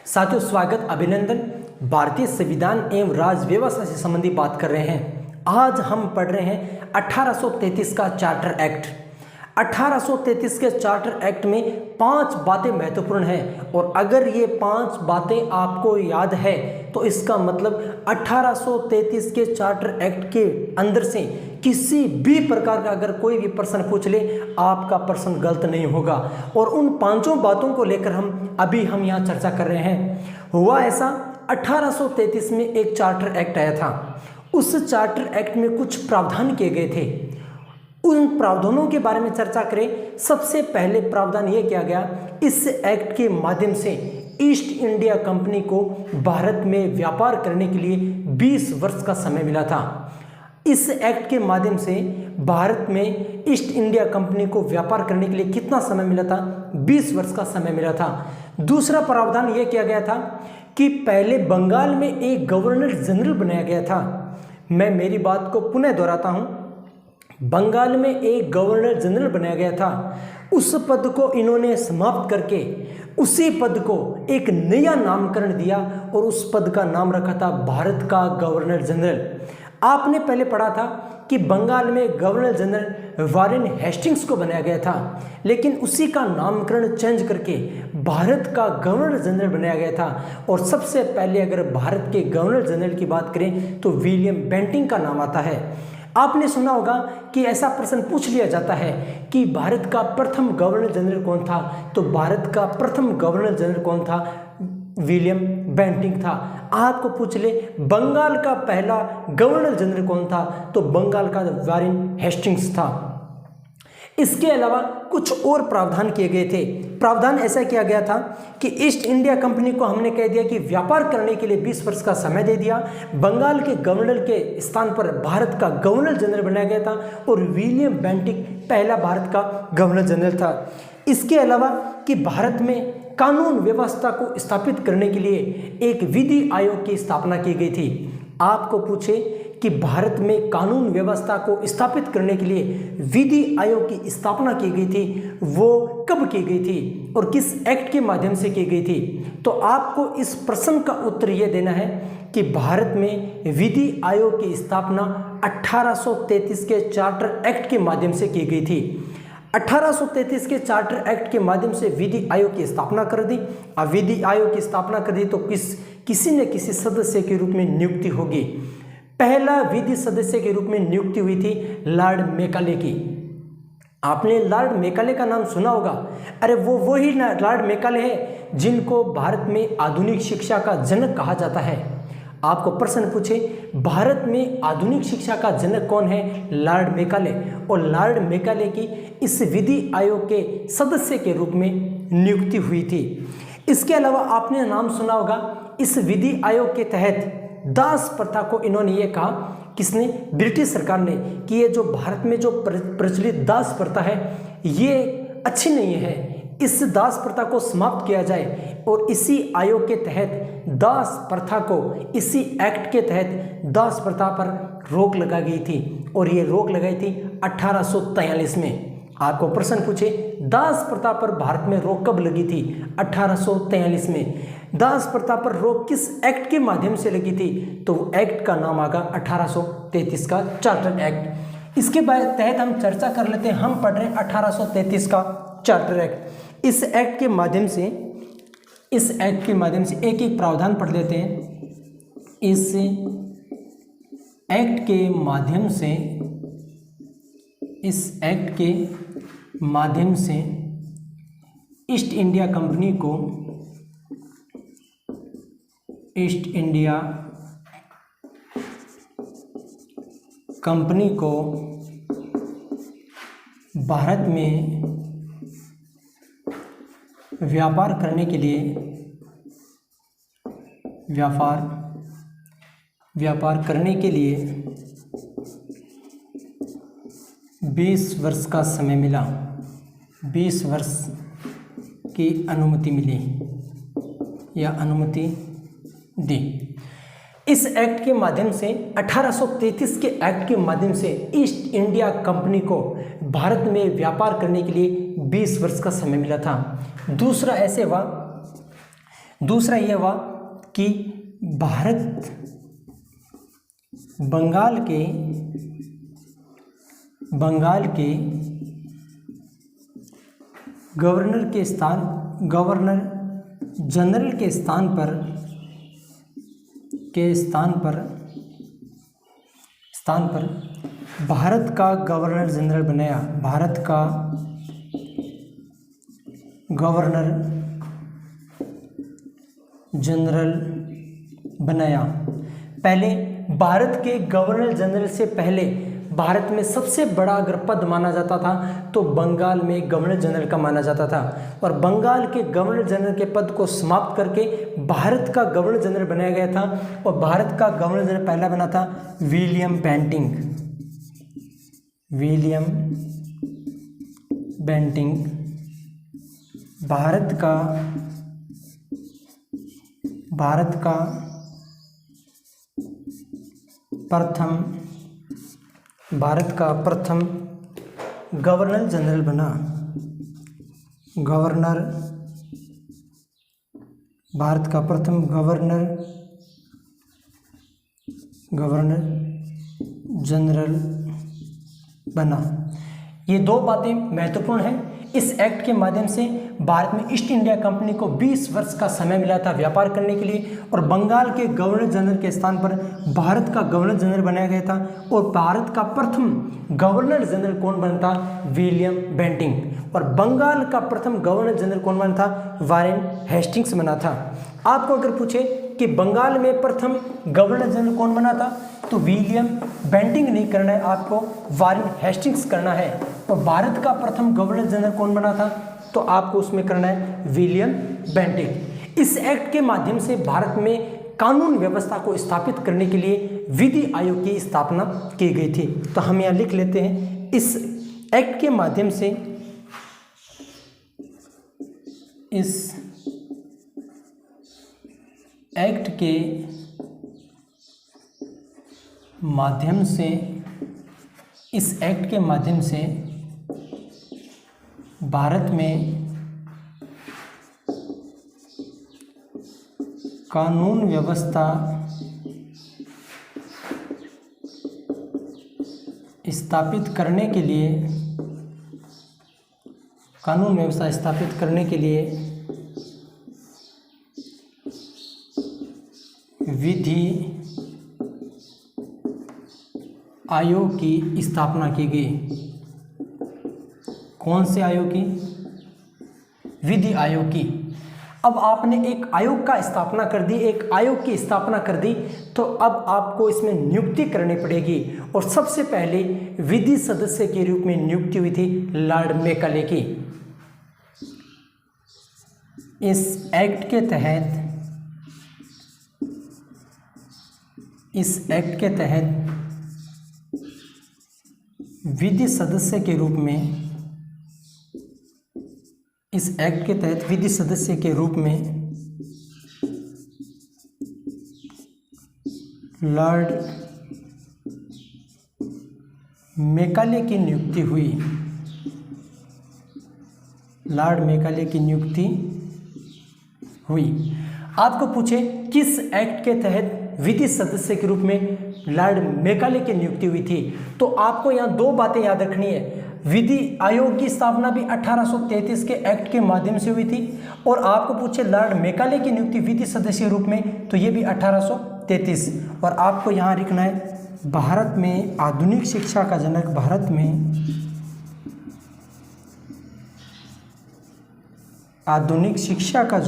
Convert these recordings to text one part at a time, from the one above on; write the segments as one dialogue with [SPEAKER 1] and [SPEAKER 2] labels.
[SPEAKER 1] साथियों, स्वागत, अभिनंदन। भारतीय संविधान एवं राज्य व्यवस्था से संबंधी बात कर रहे हैं। आज हम पढ़ रहे हैं 1833 का चार्टर एक्ट। 1833 के चार्टर एक्ट में 5 बातें महत्वपूर्ण हैं और अगर ये 5 बातें आपको याद है तो इसका मतलब 1833 के चार्टर एक्ट के अंदर से किसी भी प्रकार का अगर कोई भी प्रश्न पूछ ले, आपका प्रश्न गलत नहीं होगा। और उन 5 बातों को लेकर हम यहाँ चर्चा कर रहे हैं। हुआ ऐसा, 1833 में एक चार्टर एक्ट आया था। उस चार्टर एक्ट में कुछ प्रावधान किए गए थे। उन प्रावधानों के बारे में चर्चा करें। सबसे पहले प्रावधान यह किया गया, इस एक्ट के माध्यम से ईस्ट इंडिया कंपनी को भारत में व्यापार करने के लिए 20 वर्ष का समय मिला था। इस एक्ट के माध्यम से भारत में ईस्ट इंडिया कंपनी को व्यापार करने के लिए कितना समय मिला था? 20 वर्ष का समय मिला था। दूसरा प्रावधान यह किया गया था कि पहले बंगाल में एक गवर्नर जनरल बनाया गया था। मैं मेरी बात को पुनः दोहराता हूं, बंगाल में एक गवर्नर जनरल बनाया गया था। उस पद को इन्होंने समाप्त करके उसी पद को एक नया नामकरण दिया और उस पद का नाम रखा था भारत का गवर्नर जनरल। आपने पहले पढ़ा था कि बंगाल में गवर्नर जनरल वारेन हेस्टिंग्स को बनाया गया था, लेकिन उसी का नामकरण चेंज करके भारत का गवर्नर जनरल बनाया गया था। और सबसे पहले अगर भारत के गवर्नर जनरल की बात करें तो विलियम बेंटिंक का नाम आता है। आपने सुना होगा कि ऐसा प्रश्न पूछ लिया जाता है कि भारत का प्रथम गवर्नर जनरल कौन था? तो भारत का प्रथम गवर्नर जनरल कौन था? विलियम बेंटिंक था। आपको पूछ ले बंगाल का पहला गवर्नर जनरल कौन था? तो बंगाल का वारेन हेस्टिंग्स था। इसके अलावा कुछ और प्रावधान किए गए थे। प्रावधान ऐसा किया गया था कि ईस्ट इंडिया कंपनी को हमने कह दिया कि व्यापार करने के लिए 20 वर्ष का समय दे दिया। बंगाल के गवर्नर के स्थान पर भारत का गवर्नर जनरल बनाया गया था और विलियम बेंटिक पहला भारत का गवर्नर जनरल था। इसके अलावा कि भारत में कानून व्यवस्था को स्थापित करने के लिए एक विधि आयोग की स्थापना की गई थी। आपको पूछे कि भारत में कानून व्यवस्था को स्थापित करने के लिए विधि आयोग की स्थापना की गई थी, वो कब की गई थी और किस एक्ट के माध्यम से की गई थी? तो आपको इस प्रश्न का उत्तर यह देना है कि भारत में विधि आयोग की स्थापना 1833 के चार्टर एक्ट के माध्यम से की गई थी। 1833 के चार्टर एक्ट के माध्यम से विधि आयोग की स्थापना कर दी। अब विधि आयोग की स्थापना कर दी तो किसी न किसी सदस्य के रूप में नियुक्ति होगी। पहला विधि सदस्य के रूप में नियुक्ति हुई थी लॉर्ड मैकाले की। आपने लॉर्ड मैकाले का नाम सुना होगा। अरे वो ही लॉर्ड मैकाले है जिनको भारत में आधुनिक शिक्षा का जनक कहा जाता है। आपको प्रश्न पूछे भारत में आधुनिक शिक्षा का जनक कौन है? Lord Macaulay. और लॉर्ड मैकाले की इस विधि आयोग के सदस्य के रूप में नियुक्ति हुई थी। इसके अलावा आपने नाम सुना होगा, इस विधि आयोग के तहत दास प्रथा को इन्होंने ये कहा, किसने? ब्रिटिश सरकार ने, कि ये जो भारत में जो प्रचलित दास प्रथा है ये अच्छी नहीं है, इस दास प्रथा को समाप्त किया जाए। और इसी आयोग के तहत दास प्रथा को, इसी एक्ट के तहत दास प्रथा पर रोक लगाई गई थी और ये रोक लगाई थी 1843 में। आपको प्रश्न पूछे दास प्रथा पर भारत में रोक कब लगी थी? 1843 में। दास प्रथा पर रोक किस एक्ट के माध्यम से लगी थी? तो एक्ट का नाम आगा 1833 का चार्टर एक्ट। इसके तहत हम चर्चा कर लेते हैं। हम पढ़ रहे हैं 1833 का चार्टर एक्ट। इस एक्ट के माध्यम से एक एक प्रावधान पढ़ लेते हैं। इस एक्ट के माध्यम से ईस्ट इंडिया कंपनी को भारत में व्यापार करने के लिए 20 वर्ष का समय मिला। 20 वर्ष की अनुमति मिली या अनुमति दी। इस एक्ट के माध्यम से 1833 के एक्ट के माध्यम से ईस्ट इंडिया कंपनी को भारत में व्यापार करने के लिए 20 वर्ष का समय मिला था। दूसरा ऐसे हुआ दूसरा ये हुआ कि भारत बंगाल के गवर्नर जनरल के स्थान पर भारत का गवर्नर जनरल बनाया। भारत का गवर्नर जनरल बनाया। पहले भारत के गवर्नर जनरल से पहले भारत में सबसे बड़ा अगर पद माना जाता था तो बंगाल में गवर्नर जनरल का माना जाता था, और बंगाल के गवर्नर जनरल के पद को समाप्त करके भारत का गवर्नर जनरल बनाया गया था। और भारत का गवर्नर जनरल पहला बना था विलियम बेंटिंक। भारत का प्रथम गवर्नर जनरल बना। भारत का प्रथम गवर्नर जनरल बना। ये दो बातें महत्वपूर्ण हैं। इस एक्ट के माध्यम से भारत में ईस्ट इंडिया कंपनी को 20 वर्ष का समय मिला था व्यापार करने के लिए, और बंगाल के गवर्नर जनरल के स्थान पर भारत का गवर्नर जनरल बनाया गया था। और भारत का प्रथम गवर्नर जनरल कौन बना था? William Bentinck. और बंगाल का प्रथम गवर्नर जनरल कौन बना था? वारेन हेस्टिंग्स बना था। आपको अगर पूछे कि बंगाल में प्रथम गवर्नर जनरल कौन बना था, तो विलियम बेंटिंक नहीं करना है, आपको वारेन हेस्टिंग्स करना है। और भारत का प्रथम गवर्नर जनरल कौन बना था, तो आपको उसमें करना है विलियम बेंटिक। इस एक्ट के माध्यम से भारत में कानून व्यवस्था को स्थापित करने के लिए विधि आयोग की स्थापना की गई थी। तो हम यहाँ लिख लेते हैं, इस एक्ट के माध्यम से इस एक्ट के माध्यम से भारत में कानून व्यवस्था स्थापित करने के लिए विधि आयोग की स्थापना की गई। कौन से आयोग की? विधि आयोग की। अब आपने एक आयोग की स्थापना कर दी, तो अब आपको इसमें नियुक्ति करनी पड़ेगी। और सबसे पहले विधि सदस्य के रूप में नियुक्ति हुई थी लॉर्ड मैकाले की। इस एक्ट के तहत विधि सदस्य के रूप में लॉर्ड मैकाले की नियुक्ति हुई। आपको पूछे किस एक्ट के तहत विधि सदस्य के रूप में लॉर्ड मैकाले की नियुक्ति हुई थी, तो आपको यहाँ दो बातें याद रखनी है। विधि आयोग की स्थापना भी 1833 के एक्ट के माध्यम से हुई थी, और आपको पूछे लॉर्ड मैकाले की नियुक्ति विधि सदस्य के रूप में, तो ये भी 1833। और आपको यहाँ लिखना है, भारत में आधुनिक शिक्षा का जनक, आधुनिक शिक्षा का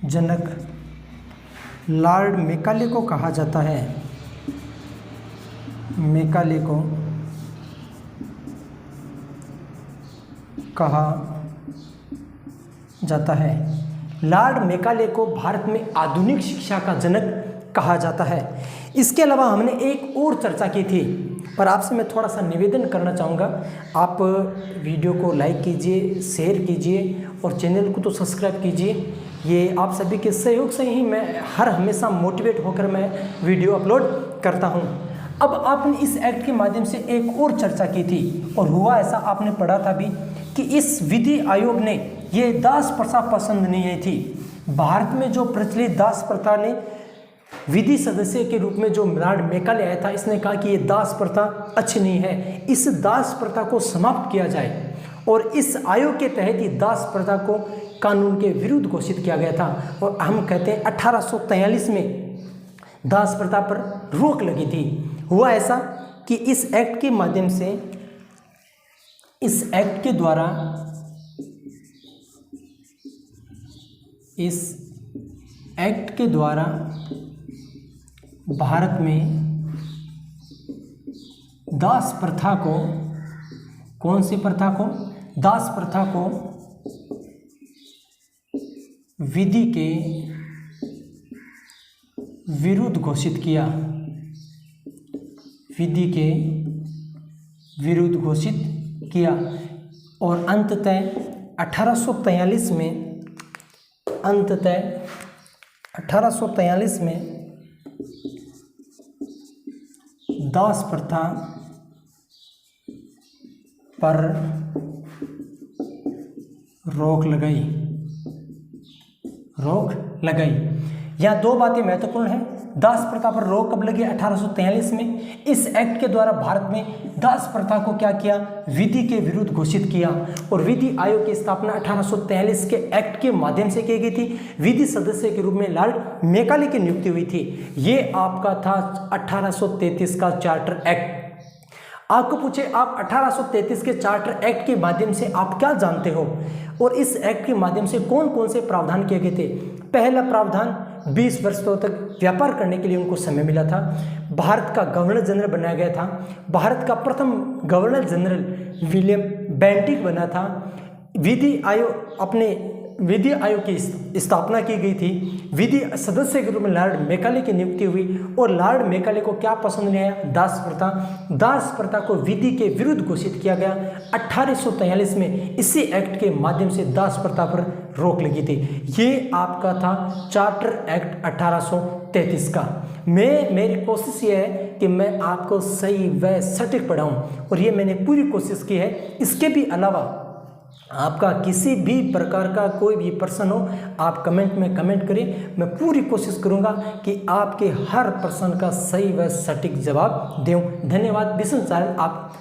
[SPEAKER 1] जनक लॉर्ड मैकाले को कहा जाता है। मैकाले को कहा जाता है। लॉर्ड मैकाले को भारत में आधुनिक शिक्षा का जनक कहा जाता है। इसके अलावा हमने एक और चर्चा की थी, पर आपसे मैं थोड़ा सा निवेदन करना चाहूँगा, आप वीडियो को लाइक कीजिए, शेयर कीजिए और चैनल को तो सब्सक्राइब कीजिए। ये आप सभी के सहयोग से ही मैं हमेशा मोटिवेट होकर मैं वीडियो अपलोड करता हूँ। अब आपने इस एक्ट के माध्यम से एक और चर्चा की थी, और हुआ ऐसा, आपने पढ़ा था भी कि इस विधि आयोग ने ये दास प्रथा पसंद नहीं आई थी। भारत में जो प्रचलित दास प्रथा ने विधि सदस्य के रूप में जो लॉर्ड मैकाले आया था, इसने कहा कि ये दास प्रथा अच्छी नहीं है, इस दास प्रथा को समाप्त किया जाए। और इस आयोग के तहत ही दास प्रथा को कानून के विरुद्ध घोषित किया गया था। और हम कहते हैं 1843 में दास प्रथा पर रोक लगी थी। हुआ ऐसा कि इस एक्ट के माध्यम से, इस एक्ट के द्वारा, इस एक्ट के द्वारा भारत में दास प्रथा को, कौन सी प्रथा को, दास प्रथा को विधि के विरुद्ध घोषित किया, विधि के विरुद्ध घोषित किया। और अंततः 1843 में, अंततः 1843 में दास प्रथा पर रोक लगाई, रोक लगाई। यहाँ दो बातें महत्वपूर्ण हैं। दास प्रथा पर रोक कब लगी? 1843 में। इस एक्ट के द्वारा भारत में दास प्रथा को क्या किया? विधि के विरुद्ध घोषित किया। और विधि आयोग की स्थापना 1843 के एक्ट के माध्यम से की गई थी। विधि सदस्य के रूप में लॉर्ड मैकाले की नियुक्ति हुई थी। ये आपका था 1833 का चार्टर एक्ट। आपको पूछे आप 1833 के चार्टर एक्ट के माध्यम से आप क्या जानते हो, और इस एक्ट के माध्यम से कौन कौन से प्रावधान किए गए थे? पहला प्रावधान, 20 वर्षों तक व्यापार करने के लिए उनको समय मिला था। भारत का गवर्नर जनरल बनाया गया था। भारत का प्रथम गवर्नर जनरल विलियम बेंटिक बना था। विधि आयोग की स्थापना की गई थी। विधि सदस्य के रूप में लॉर्ड मैकाले की नियुक्ति हुई। और लॉर्ड मैकाले को क्या पसंद नहीं आया? दास प्रथा। दास प्रथा को विधि के विरुद्ध घोषित किया गया 1843 में। इसी एक्ट के माध्यम से दास प्रथा पर रोक लगी थी। ये आपका था चार्टर एक्ट 1833 का। मेरी कोशिश ये है कि मैं आपको सही व सटीक पढ़ाऊँ, और ये मैंने पूरी कोशिश की है। इसके भी अलावा आपका किसी भी प्रकार का कोई भी प्रश्न हो, आप कमेंट में कमेंट करें। मैं पूरी कोशिश करूंगा कि आपके हर प्रश्न का सही व सटीक जवाब दूं। धन्यवाद। विष्णु चैनल आप